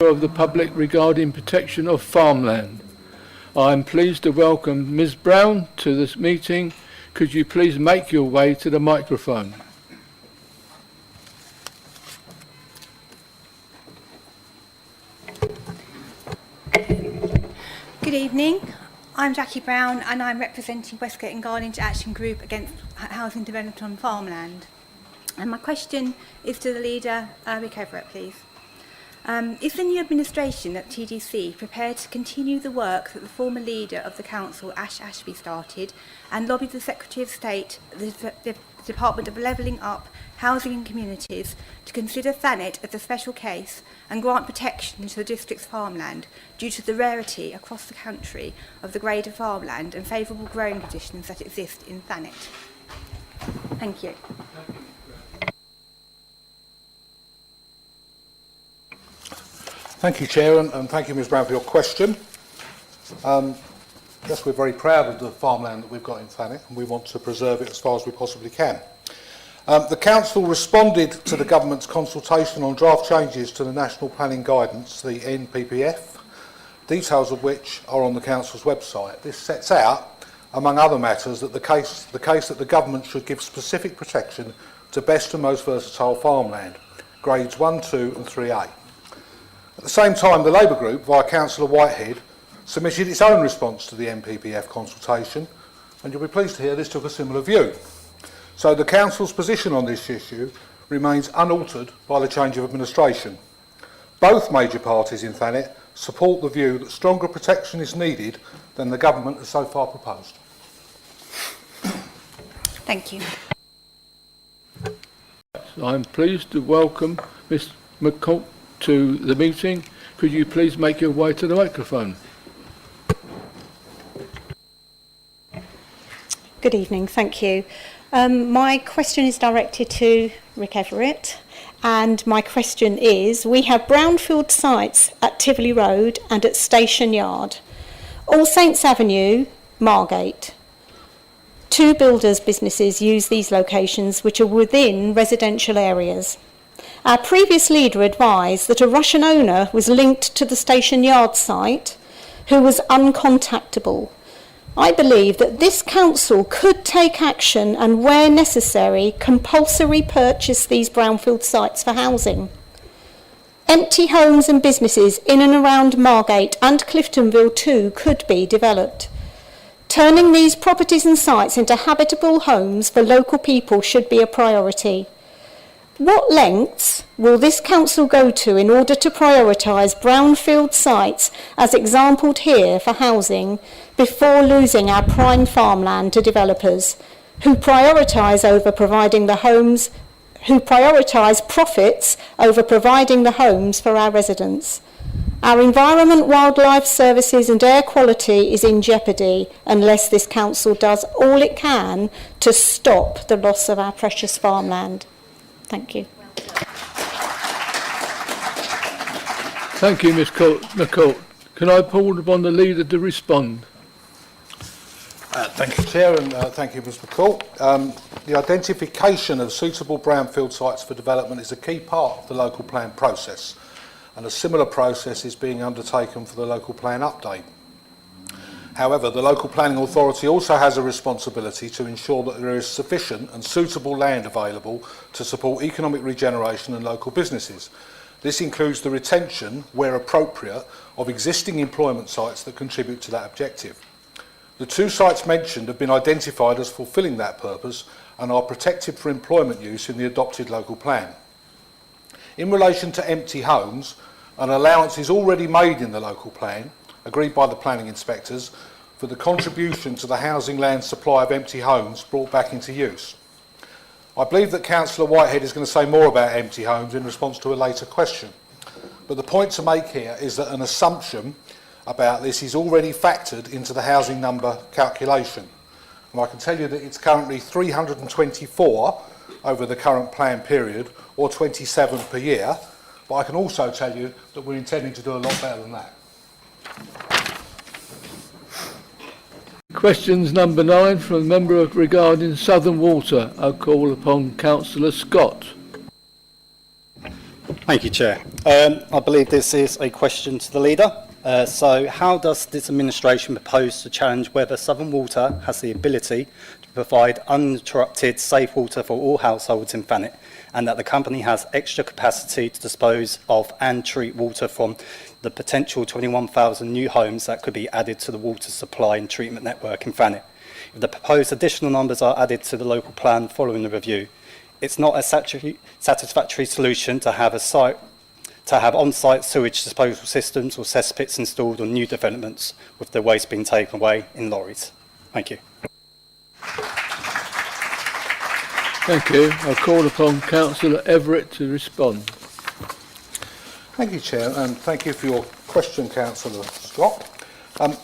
of the public regarding protection of farmland. I am pleased to welcome Ms. Brown to this meeting. Could you please make your way to the microphone? Good evening. I'm Jackie Brown and I'm representing Westgate and Garlinge Action Group against housing development on farmland. And my question is to the leader, Rick Everett, please. Is the new administration at TDC prepared to continue the work that the former leader of the council, Ash Ashby, started and lobbied the Secretary of State, the Department of Levelling Up, Housing and Communities to consider Thanet as a special case and grant protection to the district's farmland due to the rarity across the country of the grade of farmland and favourable growing conditions that exist in Thanet? Thank you. Thank you, Chair, and thank you, Ms. Brown, for your question. Yes, we're very proud of the farmland that we've got in Thanet, and we want to preserve it as far as we possibly can. The Council responded to the Government's consultation on draft changes to the National Planning Guidance, the NPPF, details of which are on the Council's website. This sets out, among other matters, that the case that the Government should give specific protection to best and most versatile farmland, grades 1, 2 and 3A. At the same time, the Labour Group, via Councillor Whitehead, submitted its own response to the NPPF consultation, and you'll be pleased to hear this took a similar view. So the Council's position on this issue remains unaltered by the change of administration. Both major parties in Thanet support the view that stronger protection is needed than the Government has so far proposed. Thank you. I'm pleased to welcome Ms. McCourt to the meeting. Could you please make your way to the microphone? Good evening, thank you. My question is directed to Rick Everett, and my question is, we have brownfield sites at Tivoli Road and at Station Yard, All Saints Avenue, Margate. Two builders' businesses use these locations which are within residential areas. Our previous leader advised that a Russian owner was linked to the Station Yard site who was uncontactable. I believe that this council could take action and, where necessary, compulsory purchase these brownfield sites for housing. Empty homes and businesses in and around Margate and Cliftonville too could be developed. Turning these properties and sites into habitable homes for local people should be a priority. What lengths will this council go to in order to prioritise brownfield sites, as exampled here, for housing, before losing our prime farmland to developers who prioritise profits over providing the homes for our residents? Our environment, wildlife services and air quality is in jeopardy unless this council does all it can to stop the loss of our precious farmland. Thank you. Thank you, Ms. McCourt. Can I call upon the leader to respond? Thank you, Chair, and thank you, Ms. McCourt. The identification of suitable brownfield sites for development is a key part of the local plan process, and a similar process is being undertaken for the local plan update. However, the local planning authority also has a responsibility to ensure that there is sufficient and suitable land available to support economic regeneration and local businesses. This includes the retention, where appropriate, of existing employment sites that contribute to that objective. The two sites mentioned have been identified as fulfilling that purpose and are protected for employment use in the adopted local plan. In relation to empty homes, an allowance is already made in the local plan, agreed by the planning inspectors, for the contribution to the housing land supply of empty homes brought back into use. I believe that Councillor Whitehead is going to say more about empty homes in response to a later question. But the point to make here is that an assumption about this is already factored into the housing number calculation. And I can tell you that it's currently 324 over the current plan period, or 27 per year. But I can also tell you that we're intending to do a lot better than that. Questions number 9 from a member regarding Southern Water. I'll call upon Councillor Scott. Thank you, Chair. I believe this is a question to the leader. So how does this administration propose to challenge whether Southern Water has the ability to provide uninterrupted safe water for all households in Thanet, and that the company has extra capacity to dispose of and treat water from the potential 21,000 new homes that could be added to the water supply and treatment network in Thanet? If the proposed additional numbers are added to the local plan following the review, it's not a satisfactory solution to have on-site sewage disposal systems or cesspits installed on new developments with the waste being taken away in lorries. Thank you. Thank you. I call upon Councillor Everett to respond. Thank you, Chair, and thank you for your question, Councillor Scott.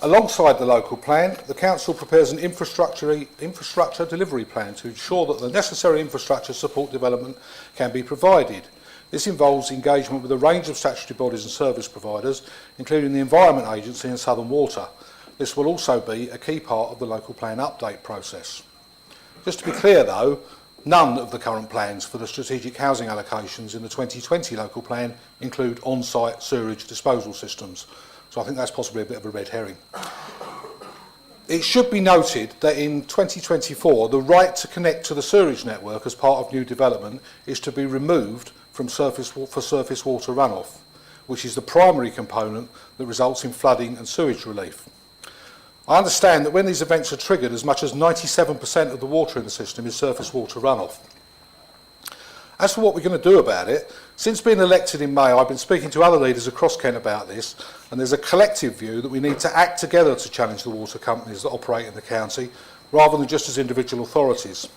Alongside the local plan, the Council prepares an infrastructure delivery plan to ensure that the necessary infrastructure support development can be provided. This involves engagement with a range of statutory bodies and service providers, including the Environment Agency and Southern Water. This will also be a key part of the local plan update process. Just to be clear though, none of the current plans for the strategic housing allocations in the 2020 local plan include on-site sewerage disposal systems. So I think that's possibly a bit of a red herring. It should be noted that in 2024, the right to connect to the sewerage network as part of new development is to be removed from surface water runoff, which is the primary component that results in flooding and sewage relief. I understand that when these events are triggered, as much as 97% of the water in the system is surface water runoff. As for what we're going to do about it, since being elected in May, I've been speaking to other leaders across Kent about this, and there's a collective view that we need to act together to challenge the water companies that operate in the county, rather than just as individual authorities.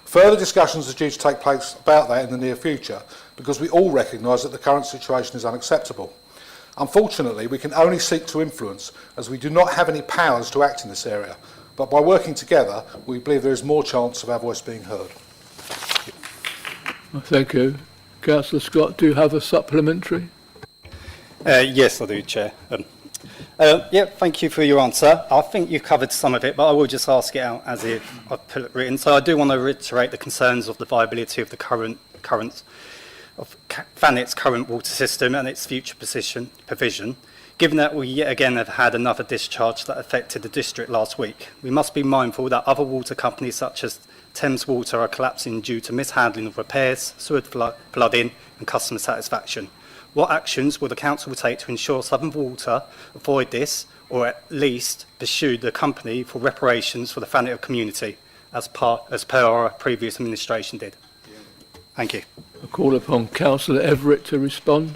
Further discussions are due to take place about that in the near future, because we all recognise that the current situation is unacceptable. Unfortunately, we can only seek to influence, as we do not have any powers to act in this area, but by working together, we believe there is more chance of our voice being heard. Thank you. Councillor Scott, do you have a supplementary? Yes, I do, Chair. Yeah, thank you for your answer. I think you covered some of it, but I will just ask it out as if I've put it written. So I do want to reiterate the concerns of the viability of the current of Thanet's current water system and its future provision. Given that we yet again have had another discharge that affected the district last week, we must be mindful that other water companies such as Thames Water are collapsing due to mishandling of repairs, sewer flooding and customer satisfaction. What actions will the Council take to ensure Southern Water avoid this, or at least pursue the company for reparations for the Thanet community, as per our previous administration did? Thank you. I call upon Councillor Everett to respond.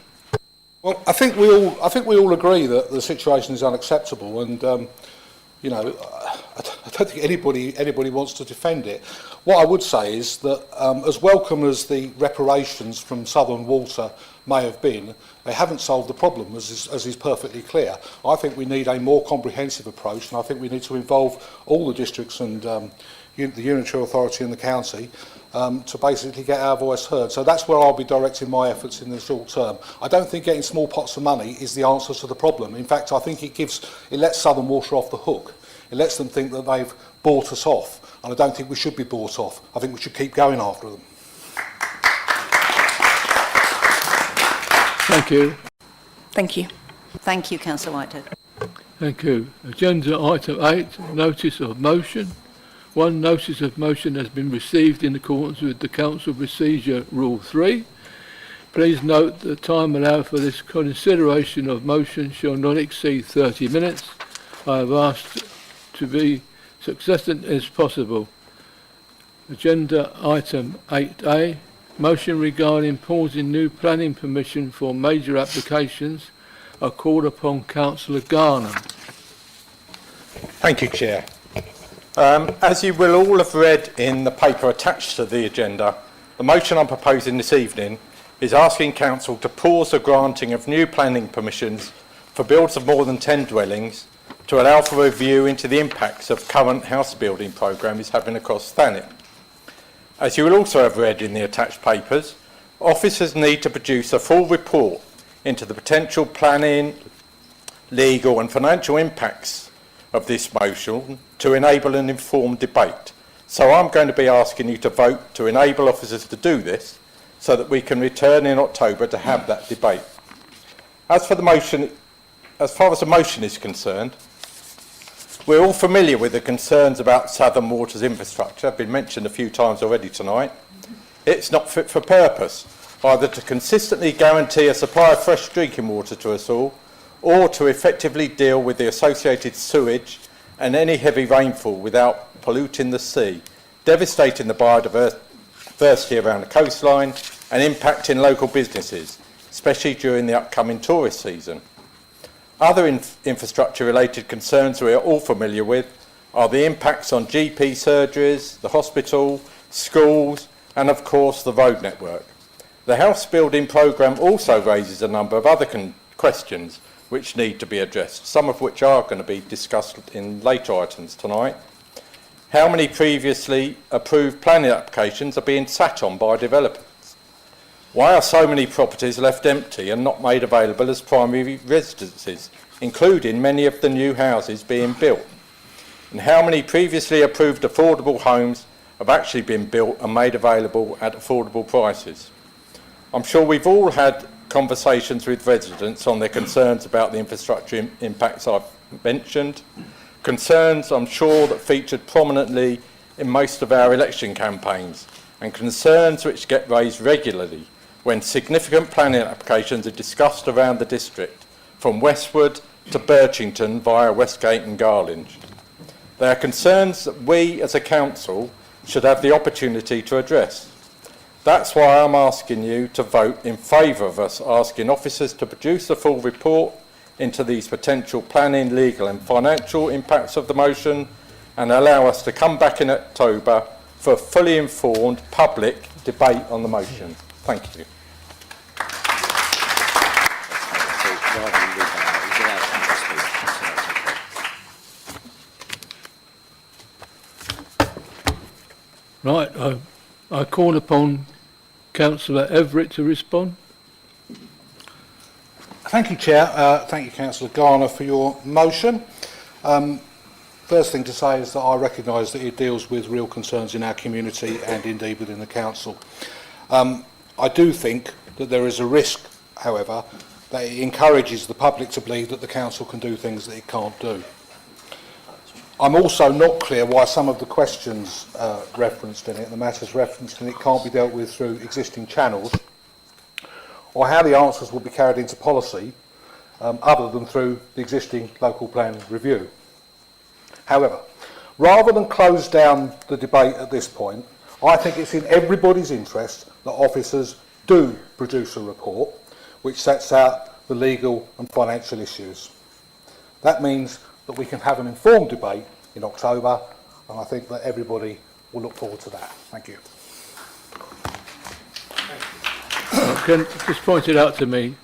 Well, I think we all agree that the situation is unacceptable, and you know, I don't think anybody wants to defend it. What I would say is that as welcome as the reparations from Southern Water may have been, they haven't solved the problem, as is perfectly clear. I think we need a more comprehensive approach, and I think we need to involve all the districts and the unitary authority and the county to basically get our voice heard. So that's where I'll be directing my efforts in the short term. I don't think getting small pots of money is the answer to the problem. In fact, I think it lets Southern Water off the hook. It lets them think that they've bought us off, and I don't think we should be bought off. I think we should keep going after them. Thank you. Thank you. Thank you, Councillor Whitehead. Thank you. Agenda item 8, notice of motion. One notice of motion has been received in accordance with the Council Procedure Rule 3. Please note the time allowed for this consideration of motion shall not exceed 30 minutes. I have asked to be succinct as possible. Agenda item 8A, motion regarding pausing new planning permission for major applications. I call upon Councillor Garner. Thank you, Chair. As you will all have read in the paper attached to the agenda, the motion I'm proposing this evening is asking Council to pause the granting of new planning permissions for builds of more than 10 dwellings to allow for review into the impacts of current house building programme is having across Thanet. As you will also have read in the attached papers, officers need to produce a full report into the potential planning, legal and financial impacts of this motion to enable an informed debate. So I'm going to be asking you to vote to enable officers to do this, so that we can return in October to have that debate. As far as the motion is concerned, we're all familiar with the concerns about Southern Water's infrastructure, been mentioned a few times already tonight. It's not fit for purpose, either to consistently guarantee a supply of fresh drinking water to us all, or to effectively deal with the associated sewage and any heavy rainfall without polluting the sea, devastating the biodiversity around the coastline and impacting local businesses, especially during the upcoming tourist season. Other infrastructure-related concerns we are all familiar with are the impacts on GP surgeries, the hospital, schools, and of course the road network. The house building programme also raises a number of other questions which need to be addressed, some of which are going to be discussed in later items tonight. How many previously approved planning applications are being sat on by developers? Why are so many properties left empty and not made available as primary residences, including many of the new houses being built? And how many previously approved affordable homes have actually been built and made available at affordable prices? I'm sure we've all had conversations with residents on their concerns about the infrastructure impacts I've mentioned, concerns I'm sure that featured prominently in most of our election campaigns, and concerns which get raised regularly when significant planning applications are discussed around the district, from Westwood to Birchington via Westgate and Garlinge. They are concerns that we as a council should have the opportunity to address. That's why I'm asking you to vote in favour of us asking officers to produce a full report into these potential planning, legal and financial impacts of the motion, and allow us to come back in October for a fully informed public debate on the motion. Thank you. Right, I call upon Councillor Everett to respond. Thank you, Chair. Thank you, Councillor Garner, for your motion. First thing to say is that I recognise that it deals with real concerns in our community and indeed within the council. I do think that there is a risk, however, that it encourages the public to believe that the council can do things that it can't do. I'm also not clear why some of the questions referenced in it, the matters referenced in it, can't be dealt with through existing channels, or how the answers will be carried into policy other than through the existing local plan review. However, rather than close down the debate at this point, I think it's in everybody's interest that officers do produce a report which sets out the legal and financial issues. That means that we can have an informed debate in October, and I think that everybody will look forward to that. Thank you. Can just point it out to me,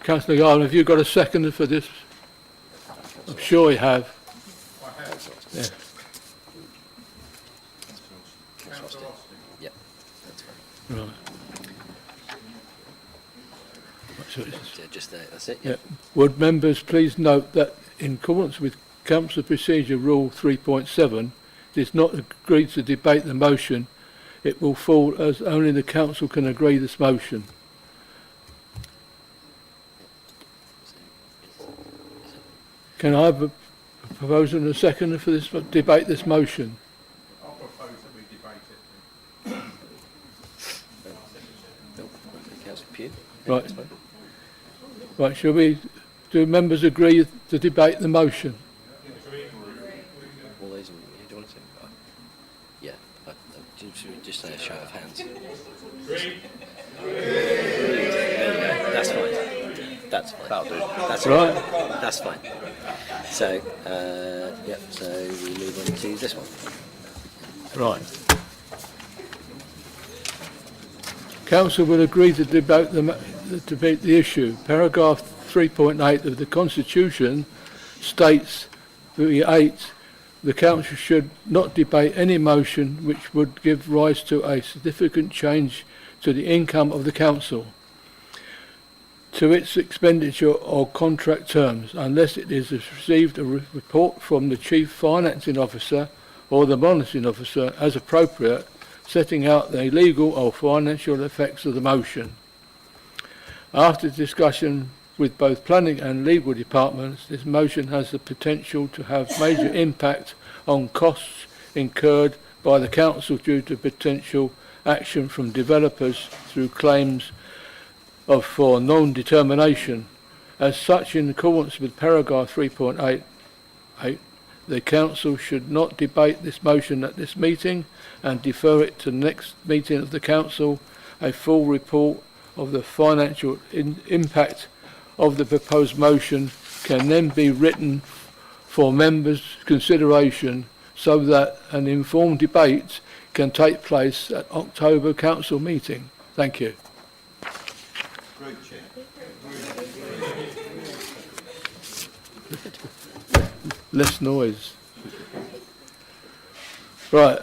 Councillor Garland, have you got a seconder for this? I'm sure you have. I have. Yeah. Yep. Right. So it's- Just there, that's it. yeah. Would members please note that in accordance with Council Procedure Rule 3.7, it is not agreed to debate the motion. It will fall as only the council can agree this motion. Can I have a proposal and a second for this debate this motion? I'll propose that we debate it. Nope. Councillor Pugh. Right. Right, shall we, do members agree to debate the motion? All those in, do you want to? Yeah. Should we just say a show of hands? There you go. That's fine. That's fine. That'll do. That's Right. Fine. That's fine. So, yep. So we move on to this one. Right. Council will agree to debate the issue. Paragraph 3.8 of the Constitution states, 8, the Council should not debate any motion which would give rise to a significant change to the income of the Council, to its expenditure or contract terms, unless it has received a report from the Chief Financing Officer or the Monitoring Officer as appropriate setting out the legal or financial effects of the motion. After discussion with both planning and legal departments, this motion has the potential to have major impact on costs incurred by the council due to potential action from developers through claims for non-determination. As such, in accordance with paragraph 3.88, the council should not debate this motion at this meeting and defer it to the next meeting of the council. A full report of the financial impact of the proposed motion can then be written for members' consideration so that an informed debate can take place at October council meeting. Thank you. Less noise. Right.